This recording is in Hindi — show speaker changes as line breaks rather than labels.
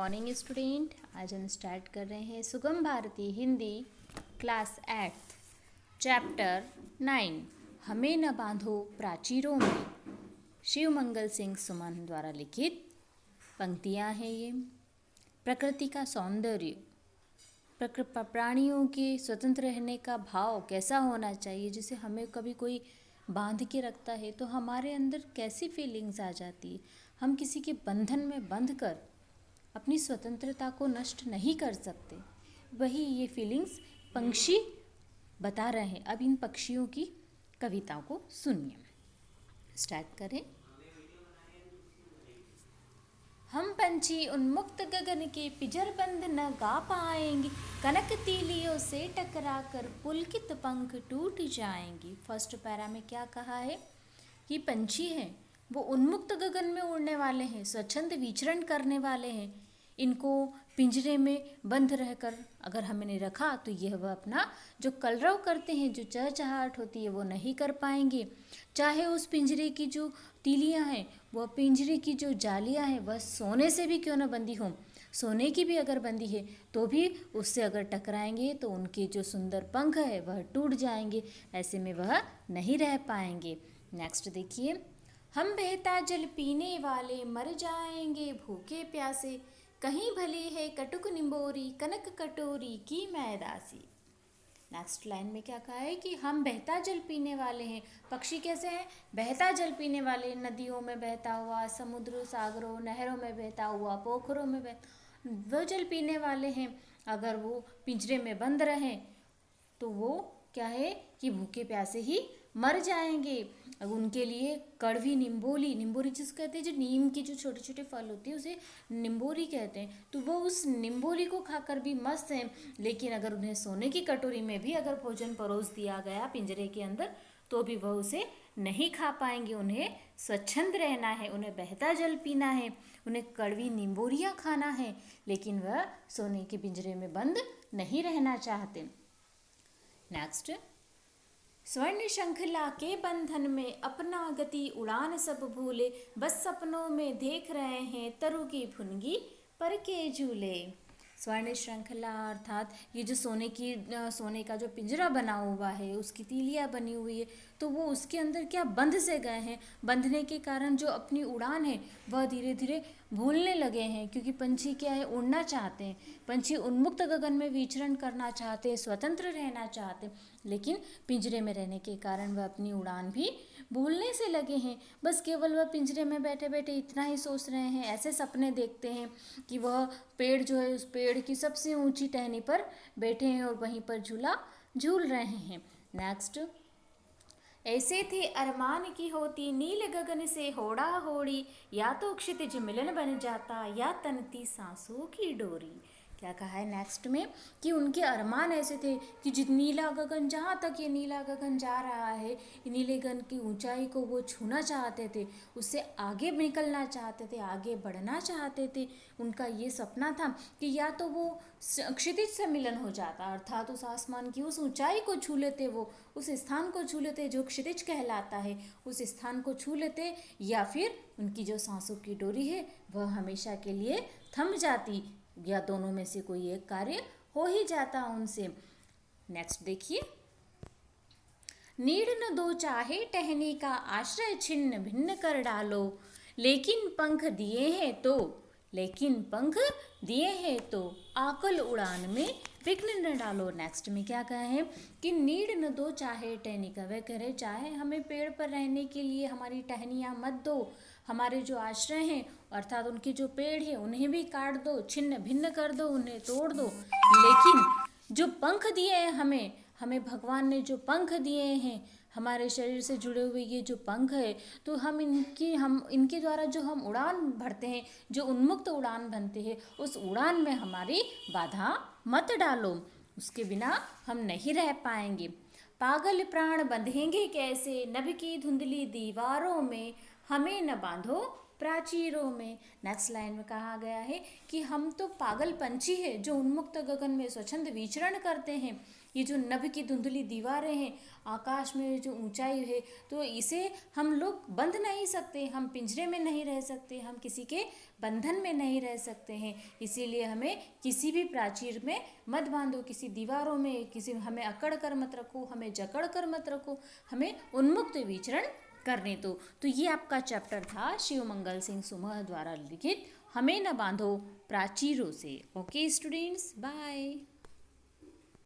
Morning student. आज हम स्टार्ट कर रहे हैं सुगम भारती हिंदी क्लास 8 चैप्टर 9 हमें न बांधो प्राचीरों में। शिव मंगल सिंह सुमन द्वारा लिखित पंक्तियाँ हैं ये। प्रकृति का सौंदर्य, प्राणियों के स्वतंत्र रहने का भाव कैसा होना चाहिए, जिसे हमें कभी कोई बांध के रखता है तो हमारे अंदर कैसी फीलिंग्स आ जाती है। हम किसी के बंधन में बंध कर अपनी स्वतंत्रता को नष्ट नहीं कर सकते। वही ये फीलिंग्स पंछी बता रहे हैं। अब इन पक्षियों की कविताओं को सुनिए। स्टार्ट करें। हम पंछी उन्मुक्त गगन के पिंजर बंद न गा पाएंगे, कनक तीलियों से टकरा कर पुलकित पंख टूट जाएंगे। फर्स्ट पैरा में क्या कहा है कि पंछी हैं वो उन्मुक्त गगन में उड़ने वाले हैं, स्वच्छंद विचरण करने वाले हैं। इनको पिंजरे में बंद रहकर अगर हमने रखा तो यह वह अपना जो कलरव करते हैं, जो चहचहाहट होती है, वो नहीं कर पाएंगे। चाहे उस पिंजरे की जो तीलियां हैं, वह पिंजरे की जो जालियां हैं, वह सोने से भी क्यों न बंधी हों, सोने की भी अगर बंधी है तो भी उससे अगर टकराएंगे तो उनके जो सुंदर पंख है वह टूट जाएंगे। ऐसे में वह नहीं रह पाएंगे। नेक्स्ट देखिए। हम बहता जल पीने वाले मर जाएंगे भूखे प्यासे, कहीं भली है कटुक निंबोरी कनक कटोरी की मैदासी। नेक्स्ट लाइन में क्या कहा है कि हम बहता जल पीने वाले हैं। पक्षी कैसे हैं? बहता जल पीने वाले, नदियों में बहता हुआ, समुद्रों सागरों नहरों में बहता हुआ, पोखरों में वो जल पीने वाले हैं। अगर वो पिंजरे में बंद रहें तो वो क्या है कि भूखे प्यासे ही मर जाएंगे। अब उनके लिए कड़वी निम्बोली, निम्बोरी जिसको कहते हैं, जो नीम के जो छोटे छोटे फल होते हैं उसे निम्बोरी कहते हैं, तो वो उस निम्बोरी को खाकर भी मस्त हैं। लेकिन अगर उन्हें सोने की कटोरी में भी अगर भोजन परोस दिया गया पिंजरे के अंदर तो भी वह उसे नहीं खा पाएंगे। उन्हें स्वच्छंद रहना है, उन्हें बहता जल पीना है, उन्हें कड़वी निम्बोरियाँ खाना है, लेकिन वह सोने के पिंजरे में बंद नहीं रहना चाहते। नेक्स्ट। स्वर्ण शंखला के बंधन में अपना गति उड़ान सब भूले, बस सपनों में देख रहे हैं तरु की फुनगी पर के झूले। स्वर्ण श्रृंखला अर्थात ये जो सोने का जो पिंजरा बना हुआ है, उसकी तीलियाँ बनी हुई है, तो वो उसके अंदर क्या बंध से गए हैं। बंधने के कारण जो अपनी उड़ान है वह धीरे धीरे भूलने लगे हैं, क्योंकि पंछी क्या है, उड़ना चाहते हैं। पंछी उन्मुक्त गगन में विचरण करना चाहते हैं, स्वतंत्र रहना चाहते हैं, लेकिन पिंजरे में रहने के कारण वह अपनी उड़ान भी भूलने से लगे हैं। बस केवल वह पिंजरे में बैठे बैठे इतना ही सोच रहे हैं, ऐसे सपने देखते हैं कि वह पेड़ जो है उस पेड़ की सबसे ऊंची टहनी पर बैठे हैं और वहीं पर झूला झूल रहे हैं। नेक्स्ट। ऐसे थे अरमान की होती नील गगन से होड़ा होड़ी, या तो क्षितिज मिलन बन जाता या तनती सांसों की डोरी। क्या कहा है नेक्स्ट में कि उनके अरमान ऐसे थे कि जित नीला गगन, जहाँ तक ये नीला गगन जा रहा है, नीले गगन की ऊंचाई को वो छूना चाहते थे, उससे आगे निकलना चाहते थे, आगे बढ़ना चाहते थे। उनका ये सपना था कि या तो वो क्षितिज से मिलन हो जाता, अर्थात उस आसमान की उस ऊंचाई को छू लेते, वो उस स्थान को छू लेते जो क्षितिज कहलाता है, उस स्थान को छू लेते, या फिर उनकी जो सांसों की डोरी है वह हमेशा के लिए थम जाती, या दोनों में से कोई एक कार्य हो ही जाता उनसे। नेक्स्ट देखिए। नीड़ न दो चाहे टहनी का आश्रय छिन्न भिन्न कर डालो, लेकिन पंख दिए हैं तो आकल उड़ान में विघ्न न डालो। नेक्स्ट में क्या कहा है कि नीड़ न दो चाहे टहनी का, वह कह रहे चाहे हमें पेड़ पर रहने के लिए हमारी टहनियाँ मत दो, हमारे जो आश्रय हैं अर्थात उनके जो पेड़ हैं उन्हें भी काट दो, छिन्न भिन्न कर दो, उन्हें तोड़ दो, लेकिन जो पंख दिए हैं हमें भगवान ने जो पंख दिए हैं, हमारे शरीर से जुड़े हुए ये जो पंख है, तो हम इनके द्वारा जो हम उड़ान भरते हैं, जो उन्मुक्त उड़ान बनते हैं, उस उड़ान में हमारी बाधा मत डालो, उसके बिना हम नहीं रह पाएंगे। पागल प्राण बंधेंगे कैसे नभ की धुंधली दीवारों में, हमें न बांधो प्राचीरों में। नेक्स्ट लाइन में कहा गया है कि हम तो पागल पंछी है जो उन्मुक्त गगन में स्वच्छंद विचरण करते हैं। ये जो नभ की धुंधली दीवारें हैं, आकाश में जो ऊंचाई है, तो इसे हम लोग बंध नहीं सकते, हम पिंजरे में नहीं रह सकते, हम किसी के बंधन में नहीं रह सकते हैं। इसीलिए हमें किसी भी प्राचीर में मत बांधो, किसी दीवारों में किसी हमें अकड़ कर मत रखो, हमें जकड़ कर मत रखो, हमें उन्मुक्त विचरण करने दो। तो ये आपका चैप्टर था शिवमंगल सिंह सुमह द्वारा लिखित हमें न बांधो प्राचीरों से। Okay students, bye.